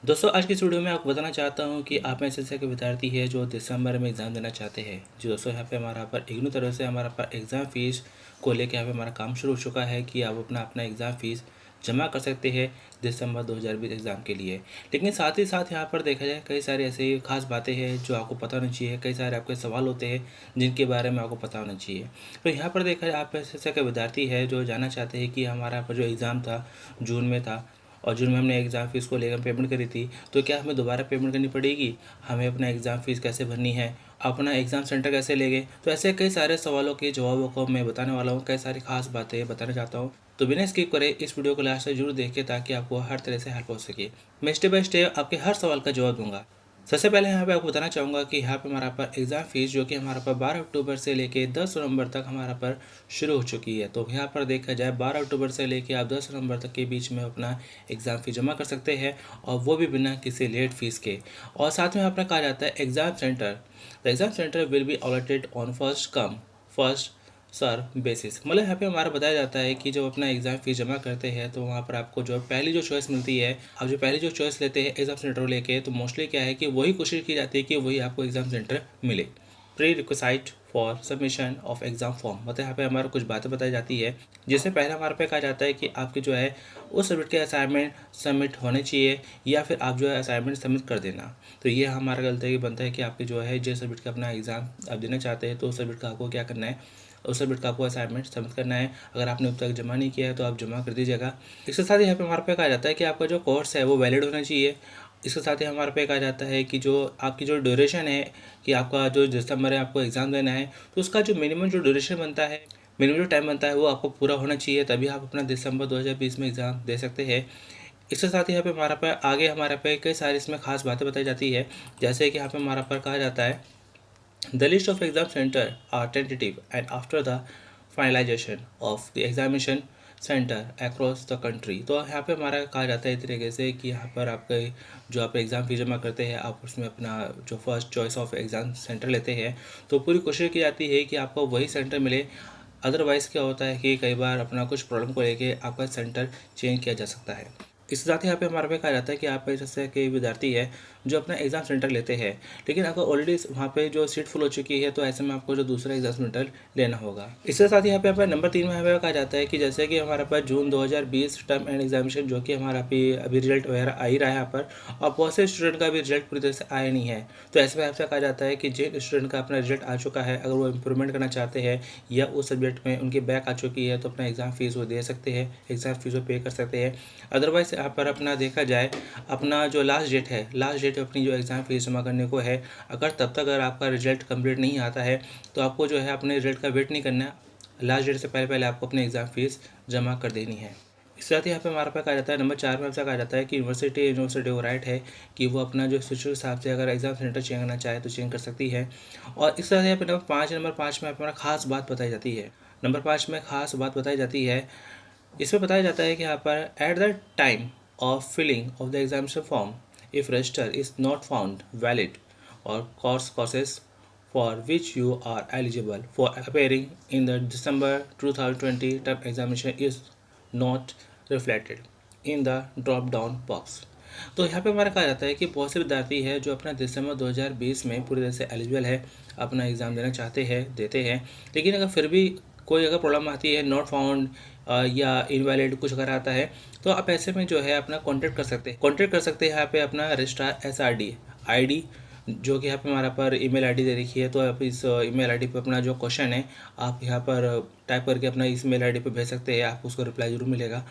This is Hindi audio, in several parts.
दोस्तों आज की इस वीडियो में आपको बताना चाहता हूं कि आप में से ऐसे के विद्यार्थी है जो दिसंबर में एग्ज़ाम देना चाहते हैं। जी दोस्तों, यहाँ पे हमारा पर इग्नू तरफ से हमारा पर एग्ज़ाम फ़ीस को लेकर यहाँ पे हमारा काम शुरू हो चुका है कि आप अपना अपना एग्ज़ाम फ़ीस जमा कर सकते हैं दिसंबर 2020 एग्ज़ाम के लिए। लेकिन साथ ही साथ यहाँ पर देखा जाए कई सारी ऐसी खास बातें हैं जो आपको पता होनी चाहिए। कई सारे आपके सवाल होते हैं जिनके बारे में आपको पता होना चाहिए। तो यहाँ पर देखा जाए आप ऐसे के विद्यार्थी है जो जानना चाहते हैं कि हमारा पर जो एग्ज़ाम था जून में था और जून में हमने एग्ज़ाम फ़ीस को लेकर पेमेंट करी थी, तो क्या हमें दोबारा पेमेंट करनी पड़ेगी? हमें अपना एग्ज़ाम फ़ीस कैसे भरनी है? अपना एग्ज़ाम सेंटर कैसे लेंगे? तो ऐसे कई सारे सवालों के जवाबों को मैं बताने वाला हूँ, कई सारी खास बातें बताना चाहता हूँ। तो बिना स्किप करे इस वीडियो को लास्ट तक जरूर देखें ताकि आपको हर तरह से हेल्प हो सके। मैं स्टेप बाय स्टेप आपके हर सवाल का जवाब दूंगा। सबसे पहले यहाँ पे आपको बताना चाहूँगा कि यहाँ पे हमारा पर एग्ज़ाम फ़ीस जो कि हमारा पर 12 अक्टूबर से लेके 10 नवंबर तक हमारा पर शुरू हो चुकी है। तो यहाँ पर देखा जाए 12 अक्टूबर से लेके आप 10 नवंबर तक के बीच में अपना एग्ज़ाम फ़ीस जमा कर सकते हैं और वो भी बिना किसी लेट फ़ीस के। और साथ में अपना कहा जाता है exam centre, the exam centre will be allotted on first come first sir basis. मतलब यहाँ पे हमारा बताया जाता है कि जब अपना एग्ज़ाम फ़ीस जमा करते हैं तो वहाँ पर आपको जो पहली जो चॉइस मिलती है, आप जो पहली जो चॉइस लेते हैं एग्ज़ाम सेंटर लेके, तो मोस्टली क्या है कि वही कोशिश की जाती है कि वही आपको एग्ज़ाम सेंटर मिले। Pre requisite for submission of exam form, मतलब यहाँ पे हमारा कुछ बातें बताई जाती है। जिससे पहले हमारे पे कहा जाता है कि आपके जो है उस सब्जेक्ट के असाइनमेंट सबमिट होने चाहिए या फिर आप जो है असाइनमेंट सबमिट कर देना। तो ये हमारा गलती बनता है कि आपके जो है जिस सब्जेक्ट का अपना एग्ज़ाम आप देना चाहते हैं तो उस सब्जेक्ट का आपको क्या करना है, उस सब्जेक्ट का आपको असाइनमेंट सबमिट करना है। अगर आपने अब तक जमा नहीं किया है तो आप जमा कर दीजिएगा। इसके साथ ही यहाँ पे हमारे पे कहा जाता है कि आपका जो कोर्स है वो वैलिड होना चाहिए। इसके साथ ही हमारे पे कहा जाता है कि जो आपकी जो ड्यूरेशन है कि आपका जो दिसंबर में आपको एग्ज़ाम देना है तो उसका जो मिनिमम जो ड्यूरेशन बनता है, मिनिमम जो टाइम बनता है वो आपको पूरा होना चाहिए, तभी आप अपना दिसंबर 2020 में एग्ज़ाम दे सकते हैं। इसके साथ ही यहाँ पे हमारा पे आगे हमारे पे कई सारी इसमें खास बातें बताई जाती है। जैसे कि यहाँ पे हमारा पर कहा जाता है the list of exam center are tentative and after the finalization of the examination centre across the country. तो यहाँ पे हमारा कहा जाता है इस तरीके से कि यहाँ पर आपके जो आप एग्ज़ाम फीस जमा करते हैं आप उसमें अपना जो first choice of exam centre लेते हैं तो पूरी कोशिश की जाती है कि आपको वही सेंटर मिले। अदरवाइज़ क्या होता है कि कई बार अपना कुछ प्रॉब्लम को लेके आपका सेंटर चेंज किया जा सकता है। इसके साथ ही यहाँ पे हमारे पे कहा जाता है कि आप जैसे कि विद्यार्थी है जो अपना एग्ज़ाम सेंटर लेते हैं, लेकिन अगर ऑलरेडी वहाँ पे जो सीट फुल हो चुकी है तो ऐसे में आपको जो दूसरा एग्ज़ाम सेंटर लेना होगा। इसके साथ ही यहाँ पे हमारे नंबर 3 में हमें कहा जाता है कि जैसे कि हमारे पास जून 2020 टर्म एंड एग्जामिनेशन जो कि हमारा अभी रिजल्ट वगैरह आ ही रहा है यहाँ पर, और बहुत से स्टूडेंट का भी रिजल्ट पूरी तरह से आया नहीं है। तो ऐसे में आपसे कहा जाता है कि जिन स्टूडेंट का अपना रिजल्ट आ चुका है अगर वो इंप्रूवमेंट करना चाहते हैं या उस सब्जेक्ट में उनकी बैक आ चुकी है तो अपना एग्ज़ाम फीस वो दे सकते हैं, एग्ज़ाम फीस वो पे कर सकते हैं। अदरवाइज़ यहाँ पर अपना देखा जाए अपना जो लास्ट डेट अपनी जो एग्ज़ाम फीस जमा करने को है, अगर तब तक अगर आपका रिजल्ट कंप्लीट नहीं आता है तो आपको जो है अपने रिजल्ट का वेट नहीं करना है। लास्ट डेट से पहले पहले आपको अपने एग्ज़ाम फीस जमा कर देनी है। इसके साथ ही यहाँ पे हमारे पास कहा जाता है नंबर 4 में आपसे कहा जाता है कि यूनिवर्सिटी को राइट है कि वो अपना जो सिचुएशन के हिसाब से अगर एग्ज़ाम सेंटर चेंज करना चाहे तो चेंज कर सकती है। और इसके साथ यहाँ पे नंबर 5 में हमारा खास बात बताई जाती है। नंबर 5 में खास बात बताई जाती है, इसमें बताया जाता है कि यहाँ पर at the time of filling of the examination form if register is not found valid और courses for which you are eligible for appearing in the December 2020 term examination is not reflected in the drop down box। तो यहाँ पे हमारा कहा जाता है कि बहुत से विद्यार्थी है जो अपना दिसंबर 2020 में पूरी तरह से एलिजिबल है, अपना एग्ज़ाम देना चाहते हैं, देते हैं, लेकिन अगर फिर भी कोई अगर प्रॉब्लम आती है नॉट फाउंड या इनवैलिड कुछ अगर आता है तो आप ऐसे में जो है अपना कॉन्टेक्ट कर सकते हैं यहाँ पे अपना रजिस्ट्रार SRD ID जो कि यहाँ पे हमारा पर ईमेल आईडी दे रखी है। तो आप इस ईमेल आईडी पे अपना जो क्वेश्चन है आप यहाँ पर टाइप करके अपना इस मेल आईडी पे भेज सकते हैं, आपको उसको रिप्लाई जरूर मिलेगा।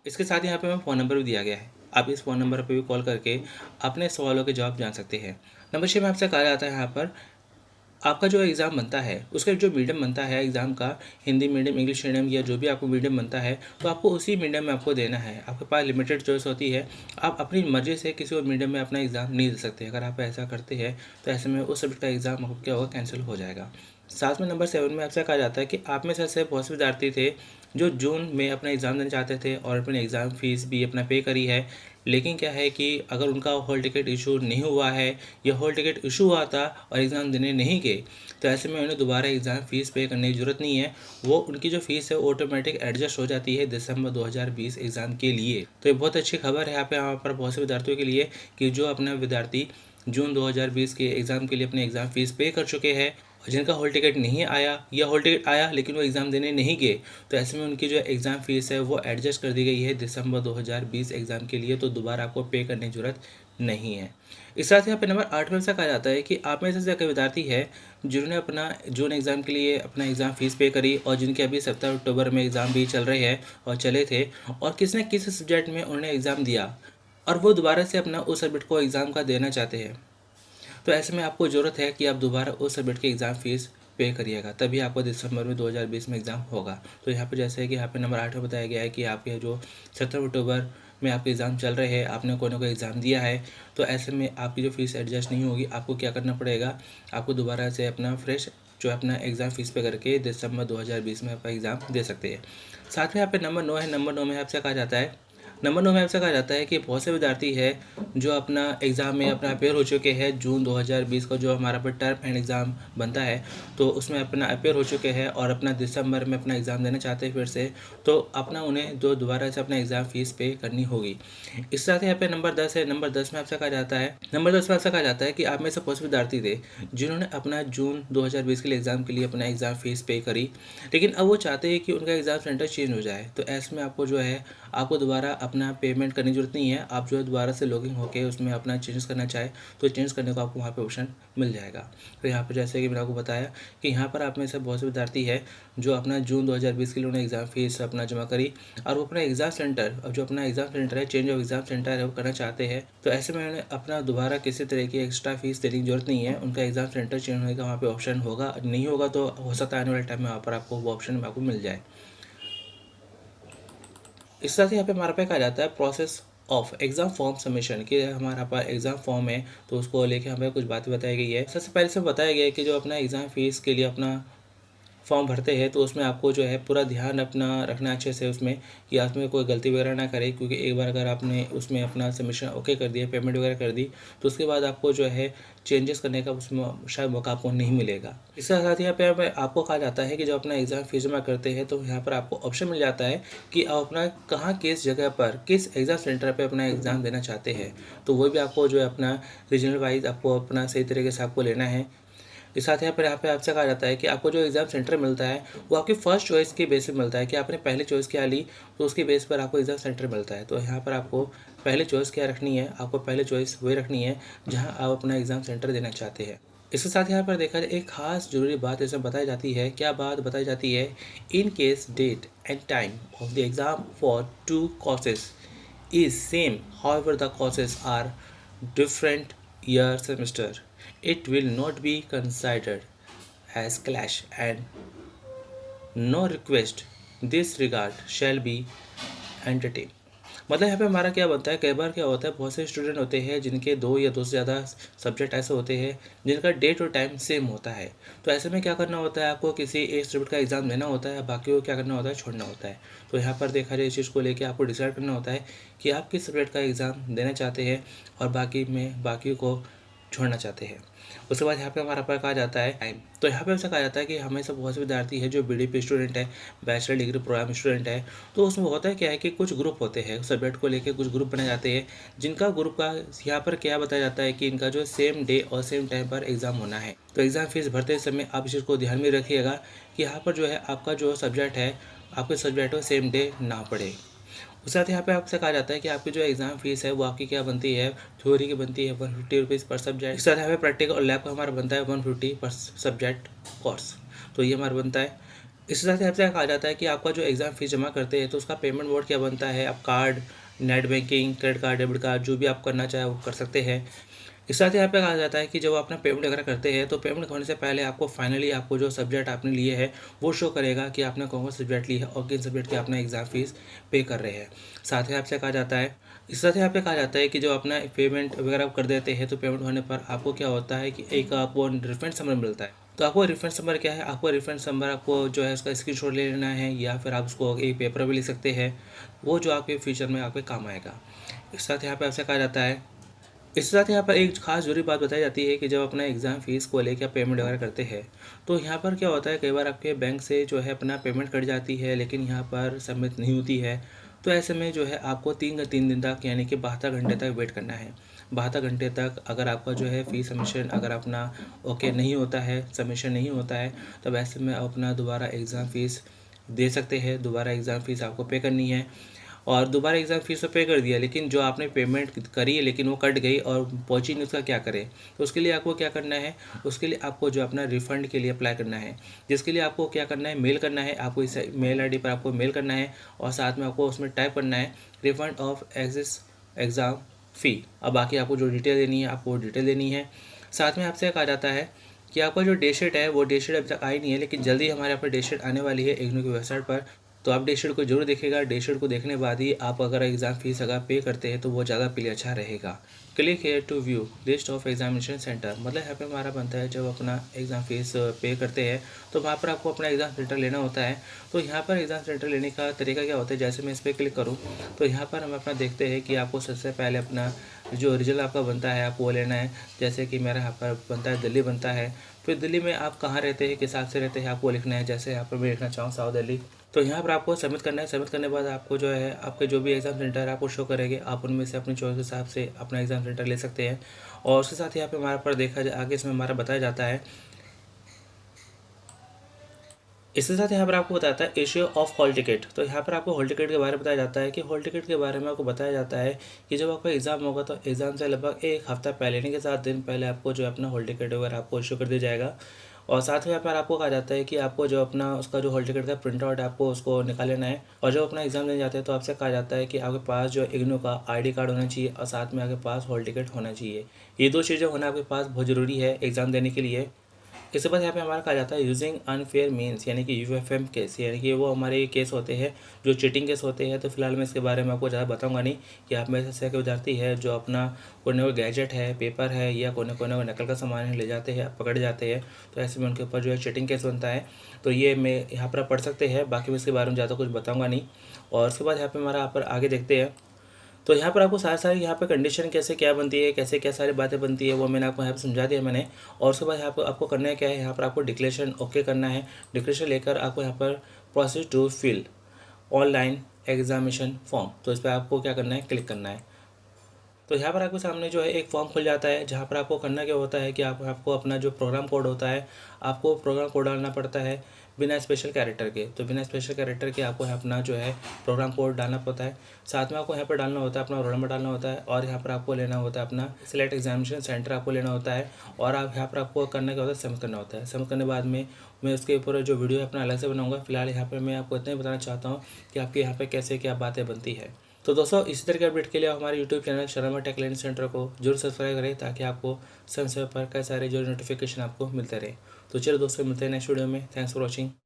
इसके साथ ही यहाँ पे हमें फ़ोन नंबर भी दिया गया है, आप इस फ़ोन नंबर पर भी कॉल करके अपने सवालों के जवाब जान सकते हैं। नंबर 6 में आपसे कहा जाता है यहाँ पर आपका जो एग्ज़ाम बनता है उसका जो मीडियम बनता है एग्ज़ाम का, हिंदी मीडियम, इंग्लिश मीडियम या जो भी आपको मीडियम बनता है तो आपको उसी मीडियम में आपको देना है। आपके पास लिमिटेड चॉइस होती है, आप अपनी मर्ज़ी से किसी और मीडियम में अपना एग्ज़ाम नहीं दे सकते। अगर आप ऐसा करते हैं तो ऐसे में उस सब्जेक्ट का एग्ज़ाम आपको क्या होगा, कैंसिल हो जाएगा। साथ में नंबर 7 में आपसे कहा जाता है कि आप में से ऐसे बहुत से विद्यार्थी थे जो जून में अपना एग्ज़ाम देना चाहते थे और अपनी एग्ज़ाम फ़ीस भी अपना पे करी है, लेकिन क्या है कि अगर उनका हॉल टिकट इशू नहीं हुआ है या हॉल टिकट इशू हुआ था और एग्ज़ाम देने नहीं गए, तो ऐसे में उन्हें दोबारा एग्ज़ाम फ़ीस पे करने की ज़रूरत नहीं है। वो उनकी जो फ़ीस है ऑटोमेटिक एडजस्ट हो जाती है दिसंबर 2020 एग्ज़ाम के लिए। तो ये बहुत अच्छी खबर है यहाँ पर बहुत से विद्यार्थियों के लिए कि जो अपना विद्यार्थी जून 2020 के एग्ज़ाम के लिए अपने एग्ज़ाम फ़ीस पे कर चुके हैं और जिनका हॉल टिकट नहीं आया या हॉल टिकट आया लेकिन वो एग्ज़ाम देने नहीं गए, तो ऐसे में उनकी जो एग्ज़ाम फ़ीस है वो एडजस्ट कर दी गई है दिसंबर 2020 एग्ज़ाम के लिए, तो दोबारा आपको पे करने की ज़रूरत नहीं है। इस साथ ही यहाँ पे नंबर 8 में ऐसा कहा जाता है कि आप में से ऐसे विद्यार्थी है जिन्होंने अपना जून एग्ज़ाम के लिए अपना एग्ज़ाम फ़ीस पे करी और जिनके अभी सितंबर अक्टूबर में एग्ज़ाम भी चल रहे हैं और चले थे और किसी न किसी सब्जेक्ट में उन्होंने एग्ज़ाम दिया और वो दोबारा से अपना उस सब्जेक्ट को एग्ज़ाम का देना चाहते हैं, तो ऐसे में आपको ज़रूरत है कि आप दोबारा उस सब्जेक्ट की एग्ज़ाम फ़ीस पे करिएगा, तभी आपको दिसंबर में 2020 में एग्ज़ाम होगा। तो यहाँ पे जैसे कि यहाँ पे नंबर 8 में बताया गया है कि आपके जो 17 अक्टूबर में आपके एग्ज़ाम चल रहे हैं, आपने कोई ना कोई एग्ज़ाम दिया है, तो ऐसे में आपकी जो फ़ीस एडजस्ट नहीं होगी, आपको क्या करना पड़ेगा, आपको दोबारा से अपना फ्रेश जो अपना एग्ज़ाम फ़ीस पे करके दिसंबर 2020 में आपका एग्ज़ाम दे सकते हैं। साथ में यहाँ पे नंबर 9 है, नंबर 9 में आपसे कहा जाता है, नंबर 9 में आपसे कहा जाता है कि बहुत से विद्यार्थी है जो अपना एग्ज़ाम में अपना अपेयर हो चुके हैं। जून 2020 का जो हमारा पर टर्म एंड एग्ज़ाम बनता है, तो उसमें अपना अपेयर हो चुके हैं और अपना दिसंबर में अपना एग्ज़ाम देना चाहते हैं फिर से, तो अपना उन्हें जो दोबारा से अपना एग्ज़ाम फ़ीस पे करनी होगी। इस साथ यहाँ पे नंबर 10 है, नंबर 10 में आपसे कहा जाता है, नंबर 10 में आपसे कहा जाता है कि आप में से बहुत से विद्यार्थी थे जिन्होंने अपना जून 2020 के लिए एग्ज़ाम के लिए अपना एग्ज़ाम फ़ीस पे करी, लेकिन अब वो चाहते हैं कि उनका एग्ज़ाम सेंटर चेंज हो जाए। तो ऐसे में आपको जो है आपको दोबारा अपना पेमेंट करने की ज़रूरत नहीं है। आप जो है दोबारा से लॉगिन होकर उसमें अपना चेंज करना चाहे तो चेंज करने को आपको वहाँ पे ऑप्शन मिल जाएगा। तो यहाँ पर जैसे कि मैंने आपको बताया कि यहाँ पर आप में से बहुत से विद्यार्थी है जो अपना जून 2020 के लिए उन्होंने एग्ज़ाम फ़ीस अपना जमा करी और वो अपना एग्ज़ाम सेंटर, अब जो अपना एग्ज़ाम सेंटर है, चेंज ऑफ एग्ज़ाम सेंटर है, वो करना चाहते हैं। तो ऐसे में उन्हें अपना दोबारा किसी तरह की एक्स्ट्रा फ़ीस देने की ज़रूरत नहीं है। उनका एग्ज़ाम सेंटर चेंज होने का वहाँ पे ऑप्शन होगा, नहीं होगा तो हो सकता है आने वाले टाइम में वहाँ पर आपको वो ऑप्शन आपको मिल जाए। इस तरह से यहाँ पे हमारे पे कहा जाता है process of exam form submission, कि हमारा पास एग्ज़ाम फॉर्म है तो उसको लेके हमें कुछ बातें बताई गई है। सबसे पहले से बताया गया है कि जो अपना एग्ज़ाम फ़ीस के लिए अपना फॉर्म भरते हैं तो उसमें आपको जो है पूरा ध्यान अपना रखना अच्छे से उसमें कि आप में कोई गलती वगैरह ना करें, क्योंकि एक बार अगर आपने उसमें अपना सबमिशन ओके कर दिया, पेमेंट वगैरह कर दी, तो उसके बाद आपको जो है चेंजेस करने का उसमें शायद मौका आपको नहीं मिलेगा। इसके साथ यहाँ पे आपको कहा जाता है कि जब अपना एग्ज़ाम फीस जमा करते हैं तो यहाँ पर आपको ऑप्शन मिल जाता है कि आप अपना कहाँ किस जगह पर किस एग्ज़ाम सेंटर पर अपना एग्ज़ाम देना चाहते हैं, तो वो भी आपको जो है अपना रीजनल वाइज आपको अपना सही तरीके से आपको लेना है। इस साथ यहाँ पे आपसे कहा जाता है कि आपको जो एग्ज़ाम सेंटर मिलता है वो आपकी फ़र्स्ट चॉइस के बेस पे मिलता है, कि आपने पहले चॉइस क्या ली तो उसके बेस पर आपको एग्ज़ाम सेंटर मिलता है। तो यहाँ पर आपको पहले चॉइस क्या रखनी है, आपको पहले चॉइस वही रखनी है जहाँ आप अपना एग्ज़ाम सेंटर देना चाहते हैं। इसके साथ यहाँ पर देखा जाए एक खास ज़रूरी बात इसमें बताई जाती है। क्या बात बताई जाती है, in case date and time of the exam for 2 courses is same, however the courses are different year semester, it will not be considered as clash and no request this regard shall be entertained। मतलब यहाँ पे हमारा क्या बनता है, कई बार क्या होता है बहुत से स्टूडेंट होते हैं जिनके 2 या 2 से ज़्यादा सब्जेक्ट ऐसे होते हैं जिनका डेट और टाइम सेम होता है। तो ऐसे में क्या करना होता है, आपको किसी एक सब्जेक्ट का एग्ज़ाम देना होता है, बाकी को क्या करना होता है, छोड़ना होता है। तो यहाँ पर देखा जाए इस चीज़ को लेकर आपको डिसाइड करना होता है कि आप किस सब्जेक्ट का एग्ज़ाम देना चाहते हैं और बाकी को छोड़ना चाहते हैं। उसके बाद यहाँ पे हमारा पर कहा जाता है टाइम। तो यहाँ पे ऐसा कहा जाता है कि हमें सब बहुत से विद्यार्थी है जो बीडीपी स्टूडेंट है, बैचलर डिग्री प्रोग्राम स्टूडेंट है, तो उसमें होता है क्या है कि कुछ ग्रुप होते हैं सब्जेक्ट को लेकर, कुछ ग्रुप बनाए जाते हैं जिनका ग्रुप का यहाँ पर क्या बताया जाता है कि इनका जो सेम डे और सेम टाइम पर एग्ज़ाम होना है। तो एग्ज़ाम फीस भरते समय आप इस चीज़ को ध्यान में रखिएगा कि यहाँ पर जो है आपका जो सब्जेक्ट है आपके सब्जेक्ट को सेम डे ना पड़े। उसके साथ यहाँ पे आपसे कहा जाता है कि आपकी जो एग्ज़ाम फीस है वो आपकी क्या बनती है, थ्योरी की बनती है 150 रुपीज़ पर सब्जेक्ट। इसके साथ यहाँ पे प्रैक्टिकल और लैब का हमारा बनता है 150 पर सब्जेक्ट कोर्स। तो ये हमारा बनता है। इसके साथ यहाँ पे कहा जाता है कि आपका जो एग्ज़ाम फीस जमा करते हैं तो उसका पेमेंट मोड क्या बनता है, आप card, net banking, credit card, debit card, जो भी आप करना चाहे वो कर सकते हैं। इस साथ यहाँ पे कहा जाता है कि जब आप अपना पेमेंट वगैरह करते हैं तो पेमेंट करने से पहले आपको फाइनली आपको जो सब्जेक्ट आपने लिए है वो शो करेगा कि आपने कौन सा सब्जेक्ट लिया है और किन सब्जेक्ट की आपने एग्ज़ाम फीस पे कर रहे हैं। साथ ही आपसे कहा जाता है, इस साथ यहाँ पे कहा जाता है कि जो अपना पेमेंट वगैरह कर देते हैं तो पेमेंट होने पर आपको क्या होता है कि एक आपको रेफरेंस नंबर मिलता है। तो आपको रेफरेंस नंबर क्या है, आपको रेफरेंस नंबर आपको जो है उसका स्क्रीनशॉट ले लेना है या फिर आप उसको एक पेपर भी ले सकते हैं, वो जो आपके फ्यूचर में आपके काम आएगा। इस साथ यहाँ पे आपसे कहा जाता है, इसके साथ यहाँ पर एक खास ज़रूरी बात बताई जाती है कि जब अपना एग्ज़ाम फ़ीस को लेकर पेमेंट वगैरह करते हैं, तो यहाँ पर क्या होता है, कई बार आपके बैंक से जो है अपना पेमेंट कट जाती है, लेकिन यहाँ पर सबमिट नहीं होती है। तो ऐसे में जो है आपको 3 दिन तक, यानी कि 72 घंटे तक वेट करना है। 72 घंटे तक अगर आपका जो है फ़ीस सबमिशन अगर अपना ओके नहीं होता है, सबमिशन नहीं होता है, तब ऐसे में आप अपना दोबारा एग्ज़ाम फ़ीस दे सकते हैं। दोबारा एग्ज़ाम फ़ीस आपको पे करनी है, और दोबारा एग्ज़ाम फ़ीस तो पे कर दिया, लेकिन जो आपने पेमेंट करी है लेकिन वो कट गई और पहुंची नहीं, उसका क्या करें। तो उसके लिए आपको क्या करना है, उसके लिए आपको जो अपना रिफ़ंड के लिए अप्लाई करना है, जिसके लिए आपको क्या करना है, मेल करना है। आपको इस मेल आईडी पर आपको मेल करना है, और साथ में आपको उसमें टाइप करना है रिफ़ंड ऑफ एग्जिस एग्ज़ाम फ़ी। अब बाकी आपको जो डिटेल देनी है, आपको डिटेल देनी है। साथ में आपसे कहा जाता है कि आपका जो डेट शीट है, वो डेट शीट अभी तक आई नहीं है, लेकिन जल्दी हमारे यहाँ पर डेट शीट आने वाली है इग्नू की वेबसाइट पर। तो आप डेट शीट को जरूर देखिएगा। डेट शीट को देखने के बाद ही आप अगर एग्ज़ाम फ़ीस अगर पे करते हैं तो वो ज़्यादा आपके लिए अच्छा रहेगा। Click here to view list of examination center, मतलब यहाँ पे हमारा बनता है जब अपना एग्ज़ाम फ़ीस पे करते हैं तो वहाँ पर आपको अपना एग्ज़ाम सेंटर लेना होता है। तो यहाँ पर एग्ज़ाम सेंटर लेने का तरीका क्या होता है, जैसे मैं इस पर क्लिक करूँ तो यहाँ पर हम अपना देखते हैं कि आपको सबसे पहले अपना जो ओरिजिनल आपका बनता है आपको वो लेना है। जैसे कि मेरा यहाँ पर बनता है दिल्ली बनता है, फिर दिल्ली में आप कहाँ रहते हैं, किस हिसाब से रहते हैं, आपको लिखना है। जैसे यहाँ पर मैं लिखना चाहूँ साउथ दिल्ली, तो यहाँ पर आपको सबमिट करना है। सबमिट करने के बाद आपको जो है आपके जो भी एग्ज़ाम सेंटर है आपको शो करेंगे, आप उनमें से अपनी चॉइस के हिसाब से अपना एग्ज़ाम सेंटर ले सकते हैं। और उसके साथ ही यहाँ पे हमारे पर देखा जाए आगे इसमें हमारा बताया जाता है, इसके साथ यहाँ पर आपको बताता है इश्यू ऑफ हॉल टिकट। तो यहाँ पर आपको हॉल टिकट के बारे में बताया जाता है कि हॉल टिकट के बारे में आपको बताया जाता है कि जब आपका एग्ज़ाम होगा तो एग्ज़ाम से लगभग एक हफ्ता पहले, यानी कि 7 दिन पहले आपको जो है अपना हॉल टिकट वगैरह आपको इशू कर दिया जाएगा। और साथ में यहाँ पर आपको कहा जाता है कि आपको जो अपना उसका जो हॉल टिकट का प्रिंट आउट है आपको उसको निकाल लेना है। और जब अपना एग्ज़ाम देने जाते हैं तो आपसे कहा जाता है कि आपके पास जो इग्नू का आईडी कार्ड होना चाहिए, और साथ में आपके पास हॉल टिकट होना चाहिए। ये दो चीज़ें होना आपके पास बहुत ज़रूरी है एग्ज़ाम देने के लिए। इसके बाद यहाँ पे हमारा कहा जाता है यूजिंग अनफेयर मीन्स, यानी कि यूएफएम केस, यानी कि वो हमारे केस होते हैं जो चीटिंग केस होते हैं। तो फिलहाल मैं इसके बारे में आपको ज़्यादा बताऊंगा नहीं कि आप में से के विद्यार्थी है जो अपना कोई ना कोई गैजेट है, पेपर है, या कोई ना कोई नकल का सामान है ले जाते हैं, पकड़ जाते हैं, तो ऐसे में उनके ऊपर जो है चीटिंग केस बनता है। तो ये मैं यहाँ पर पढ़ सकते हैं, बाकी मैं इसके बारे में ज़्यादा कुछ बताऊँगा नहीं। और उसके बाद यहाँ पर हमारा यहाँ पर आगे देखते हैं, तो यहाँ पर आपको सारी सारी यहाँ पे कंडीशन कैसे क्या बनती है, कैसे क्या सारी बातें बनती है, वो मैंने आपको यहाँ पे समझा दिया मैंने। और उसके बाद यहाँ पर आपको करना है क्या है, यहाँ पर आपको डिक्लेरेशन ओके करना है। डिक्लेरेशन लेकर आपको यहाँ पर proceed to fill online examination form, तो इस पर आपको क्या करना है, क्लिक करना है। तो यहाँ पर आपके सामने जो है एक फॉर्म खुल जाता है, जहाँ पर आपको करना क्या होता है कि आपको अपना जो प्रोग्राम कोड होता है, आपको प्रोग्राम कोड डालना पड़ता है बिना स्पेशल कैरेक्टर के। तो बिना स्पेशल कैरेक्टर के आपको अपना जो है प्रोग्राम कोड डालना पड़ता है। साथ में आपको यहाँ पर डालना होता है अपना रोल नंबर डालना होता है, और यहाँ पर आपको लेना होता है अपना सिलेक्ट एग्जामिनेशन सेंटर आपको लेना होता है। और आप यहाँ पर आपको करना क्या होता है, सबमिट करना होता है। सबमिट करने के बाद में मैं उसके ऊपर जो वीडियो है अपना अलग से बनाऊँगा। फिलहाल यहाँ पर मैं आपको इतना ही बताना चाहता हूँ कि आपके यहाँ पर कैसे क्या बातें बनती है। तो दोस्तों इसी तरह के अपडेट के लिए आप हमारे YouTube channel Sharma tech learning center को जरूर सब्सक्राइब करें, ताकि आपको समय समय पर कई सारे जो नोटिफिकेशन आपको मिलते रहे। तो चलो दोस्तों, मिलते हैं नेक्स्ट वीडियो में। Thanks for watching.